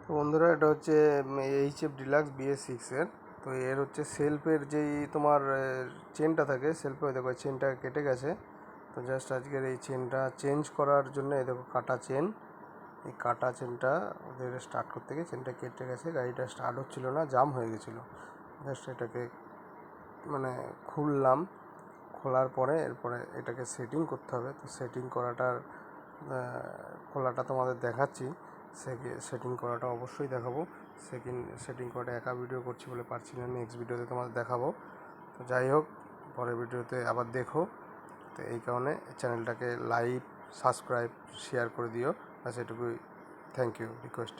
তো বন্ধুরা, এটা হচ্ছে এইচএফ ডিলাক্স BS6 এর। তো এর হচ্ছে সেলফের যেই তোমার চেনটা থাকে সেলফে, দেখো চেনটা কেটে গেছে। তো জাস্ট আজকের এই চেনটা চেঞ্জ করার জন্য এই দেখো কাটা চেন, এই কাটা চেনটা ওদের স্টার্ট করতে গিয়ে চেনটা কেটে গেছে, গাড়িটা স্টার্ট হচ্ছিল না, জাম হয়ে গেছিলো। জাস্ট এটাকে মানে খুললাম, খোলার পরে এরপরে এটাকে সেটিং করতে হবে। তো সেটিং করাটার খোলাটা তোমাদের দেখাচ্ছি, সেটিং করাটা অবশ্যই দেখাবো। সেটিং করাটা একা ভিডিও করছি বলে পারছি না, নেক্সট ভিডিওতে তোমাদের দেখাবো। তো যাই হোক, পরের ভিডিওতে আবার দেখো। তো এই কারণে চ্যানেলটাকে লাইক, সাবস্ক্রাইব, শেয়ার করে দিও, ব্যাস এটুকুই। Thank you, request.